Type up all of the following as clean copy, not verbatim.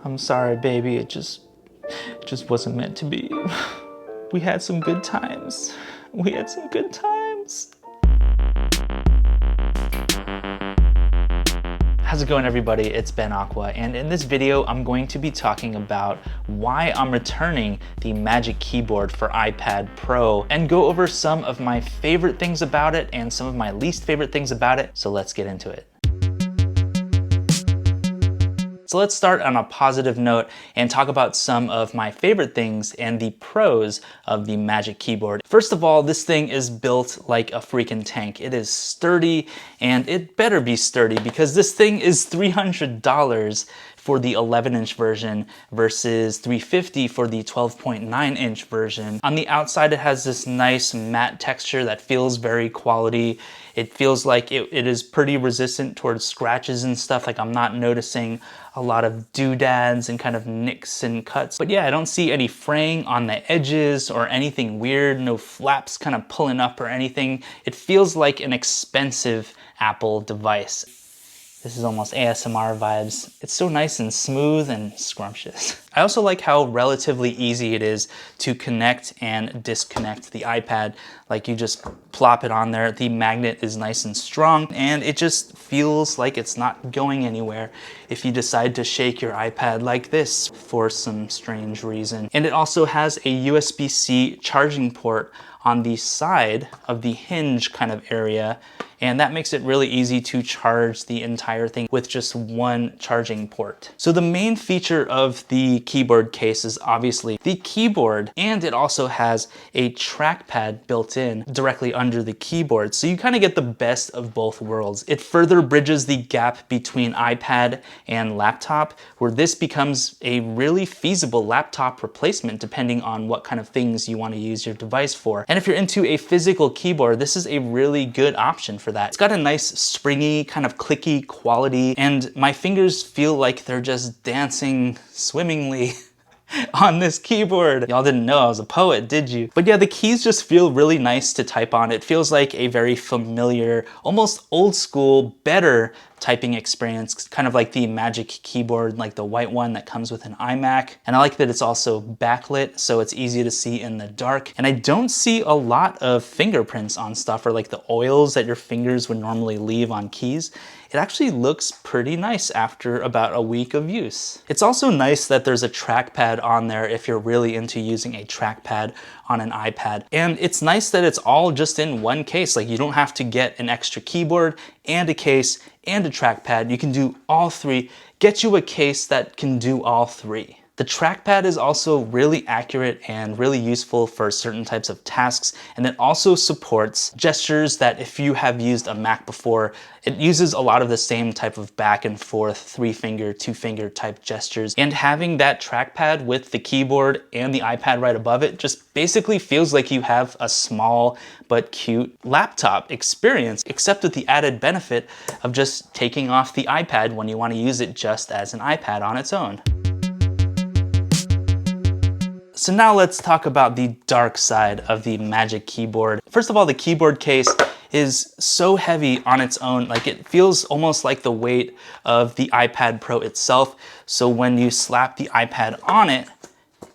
I'm sorry, baby. It just wasn't meant to be. We had some good times. We had some good times. How's it going, everybody? It's Ben Aqua, and in this video I'm going to be talking about why I'm returning the Magic Keyboard for iPad Pro and go over some of my favorite things about it and some of my least favorite things about it. So let's get into it. So let's start on a positive note and talk about some of my favorite things and the pros of the Magic Keyboard. First of all, this thing is built like a freaking tank. It is sturdy, and it better be sturdy because this thing is $300 for the 11-inch version versus $350 for the 12.9-inch version. On the outside, it has this nice matte texture that feels very quality. It feels like it is pretty resistant towards scratches and stuff. Like, I'm not noticing a lot of doodads and kind of nicks and cuts. But yeah, I don't see any fraying on the edges or anything weird, no flaps kind of pulling up or anything. It feels like an expensive Apple device. This is almost ASMR vibes. It's so nice and smooth and scrumptious. I also like how relatively easy it is to connect and disconnect the iPad. Like, you just plop it on there. The magnet is nice and strong, and it just feels like it's not going anywhere if you decide to shake your iPad like this for some strange reason. And it also has a USB-C charging port on the side of the hinge kind of area, and that makes it really easy to charge the entire thing with just one charging port. So the main feature of the keyboard case is obviously the keyboard, and it also has a trackpad built in directly under the keyboard. So you kind of get the best of both worlds. It further bridges the gap between iPad and laptop, where this becomes a really feasible laptop replacement depending on what kind of things you want to use your device for. And if you're into a physical keyboard, this is a really good option for that. It's got a nice springy, kind of clicky quality, and my fingers feel like they're just dancing swimmingly on this keyboard. Y'all didn't know I was a poet, did you? But yeah, the keys just feel really nice to type on. It feels like a very familiar, almost old school, better typing experience, kind of like the Magic Keyboard, like the white one that comes with an iMac. And I like that it's also backlit, so it's easy to see in the dark. And I don't see a lot of fingerprints on stuff, or like the oils that your fingers would normally leave on keys. It actually looks pretty nice after about a week of use. It's also nice that there's a trackpad on there if you're really into using a trackpad on an iPad. And it's nice that it's all just in one case. Like, you don't have to get an extra keyboard and a case and a trackpad. You can do all three. Get you a case that can do all three. The trackpad is also really accurate and really useful for certain types of tasks, and it also supports gestures that if you have used a Mac before, it uses a lot of the same type of back and forth, 3-finger, 2-finger type gestures. And having that trackpad with the keyboard and the iPad right above it just basically feels like you have a small but cute laptop experience, except with the added benefit of just taking off the iPad when you want to use it just as an iPad on its own. So now let's talk about the dark side of the Magic Keyboard. First of all, the keyboard case is so heavy on its own. Like, it feels almost like the weight of the iPad Pro itself. So when you slap the iPad on it,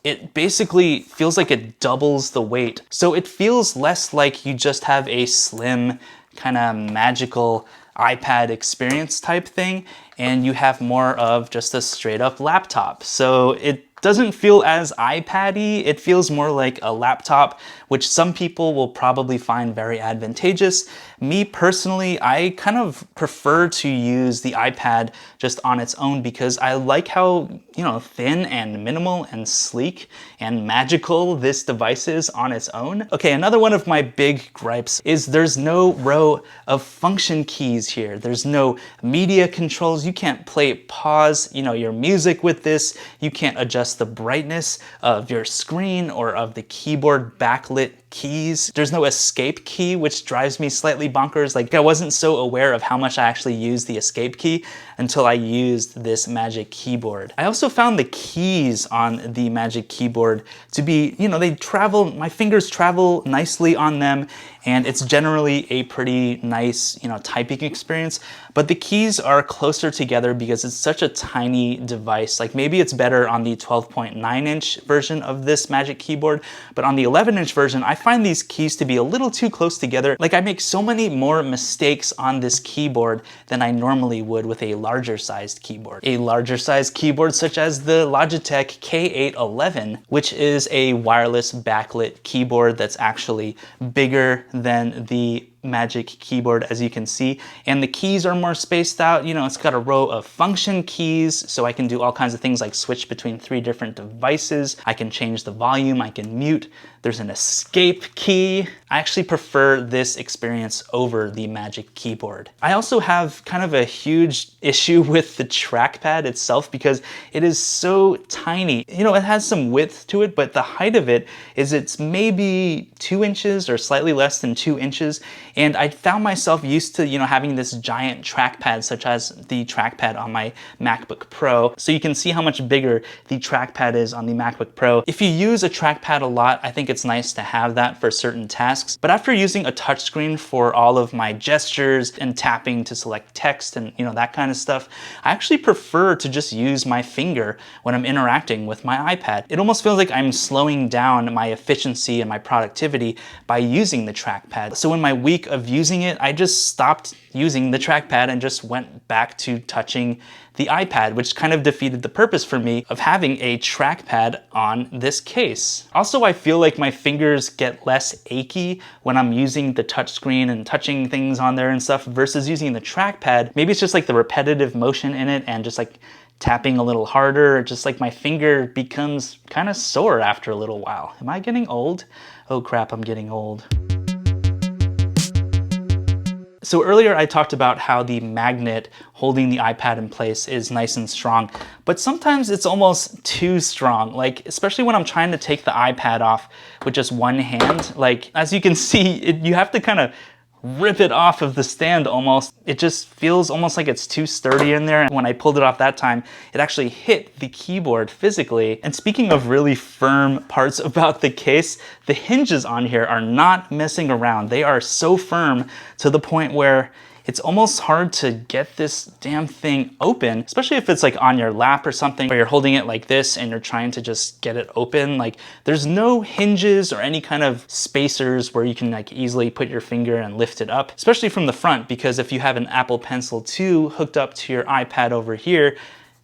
it basically feels like it doubles the weight. So it feels less like you just have a slim, kind of magical iPad experience type thing, and you have more of just a straight up laptop. So it doesn't feel as iPad-y. It feels more like a laptop, which some people will probably find very advantageous. Me personally, I kind of prefer to use the iPad just on its own because I like how, you know, thin and minimal and sleek and magical this device is on its own. Okay, another one of my big gripes is there's no row of function keys here. There's no media controls. You can't play pause, you know, your music with this. You can't adjust the brightness of your screen or of the keyboard backlit keys. There's no escape key, which drives me slightly bonkers. Like, I wasn't so aware of how much I actually used the escape key until I used this Magic Keyboard. I also found the keys on the Magic Keyboard to be, you know, they travel, my fingers travel nicely on them, and it's generally a pretty nice, you know, typing experience. but the keys are closer together because it's such a tiny device. Like maybe it's better on the 12.9-inch version of this Magic Keyboard, but on the 11-inch version, I find these keys to be a little too close together. Like I make so many more mistakes on this keyboard than I normally would with a larger sized keyboard. A larger sized keyboard such as the Logitech K811, which is a wireless backlit keyboard that's actually bigger than the Magic Keyboard, as you can see, and the keys are more spaced out. You know, it's got a row of function keys, so I can do all kinds of things like switch between 3 different devices. I can change the volume, I can mute. There's an escape key. I actually prefer this experience over the Magic Keyboard. I also have kind of a huge issue with the trackpad itself because it is so tiny. You know, it has some width to it, but the height of it is it's maybe 2 inches or slightly less than 2 inches. And I found myself used to, you know, having this giant trackpad such as the trackpad on my MacBook Pro. So you can see how much bigger the trackpad is on the MacBook Pro. If you use a trackpad a lot, I think it's nice to have that for certain tasks. But after using a touchscreen for all of my gestures and tapping to select text and, you know, that kind of stuff, I actually prefer to just use my finger when I'm interacting with my iPad. It almost feels like I'm slowing down my efficiency and my productivity by using the trackpad. So in my week of using it, I just stopped using the trackpad and just went back to touching the iPad, which kind of defeated the purpose for me of having a trackpad on this case. Also, I feel like my fingers get less achy when I'm using the touchscreen and touching things on there and stuff versus using the trackpad. Maybe it's just like the repetitive motion in it and just like tapping a little harder, just like my finger becomes kind of sore after a little while. Am I getting old? Oh crap, I'm getting old. So earlier I talked about how the magnet holding the iPad in place is nice and strong, but sometimes it's almost too strong, like especially when I'm trying to take the iPad off with just one hand. Like as you can see, you have to kind of rip it off of the stand almost. It just feels almost like it's too sturdy in there. And when I pulled it off that time, it actually hit the keyboard physically. And speaking of really firm parts about the case, the hinges on here are not messing around. They are so firm to the point where it's almost hard to get this damn thing open, especially if it's like on your lap or something, or you're holding it like this and you're trying to just get it open. Like there's no hinges or any kind of spacers where you can like easily put your finger and lift it up, especially from the front, because if you have an Apple Pencil 2 hooked up to your iPad over here,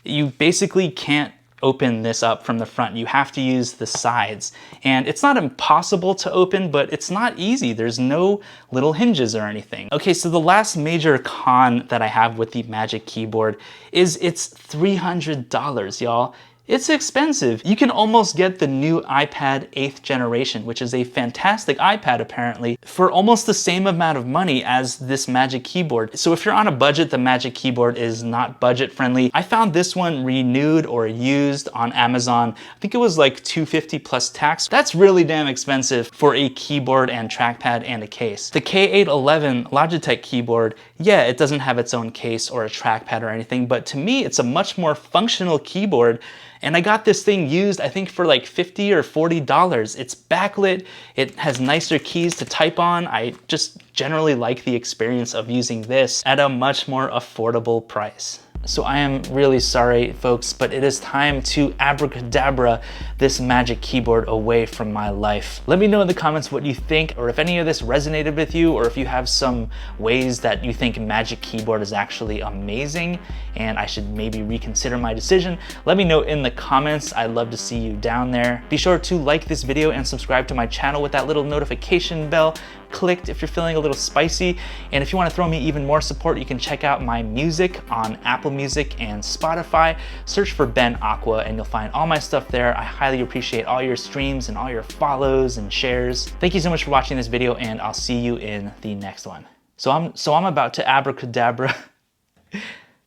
you basically can't open this up from the front. You have to use the sides. And it's not impossible to open, but it's not easy. There's no little hinges or anything. Okay, so the last major con that I have with the Magic Keyboard is it's $300, y'all. It's expensive. You can almost get the new iPad 8th generation, which is a fantastic iPad apparently, for almost the same amount of money as this Magic Keyboard. So if you're on a budget, the Magic Keyboard is not budget friendly. I found this one renewed or used on Amazon. I think it was like $250 plus tax. That's really damn expensive for a keyboard and trackpad and a case. The K811 Logitech keyboard, yeah, it doesn't have its own case or a trackpad or anything, but to me, it's a much more functional keyboard. And I got this thing used, I think for like $50 or $40. It's backlit, it has nicer keys to type on. I just generally like the experience of using this at a much more affordable price. So I am really sorry, folks, but it is time to abracadabra this Magic Keyboard away from my life. Let me know in the comments what you think, or if any of this resonated with you, or if you have some ways that you think Magic Keyboard is actually amazing and I should maybe reconsider my decision. Let me know in the comments. I'd love to see you down there. Be sure to like this video and subscribe to my channel with that little notification bell clicked if you're feeling a little spicy. And if you want to throw me even more support, you can check out my music on Apple Music and Spotify. Search for Ben Aqua and you'll find all my stuff there. I highly appreciate all your streams and all your follows and shares. Thank you so much for watching this video, and I'll see you in the next one. So I'm about to abracadabra.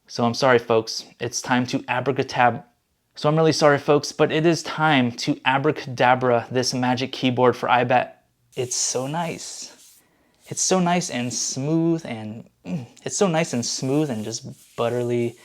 So I'm sorry, folks. It's time to abracadabra. So I'm really sorry, folks, but it is time to abracadabra this Magic Keyboard for iPad. It's so nice. It's so nice and smooth, and it's so nice and smooth and just butterly.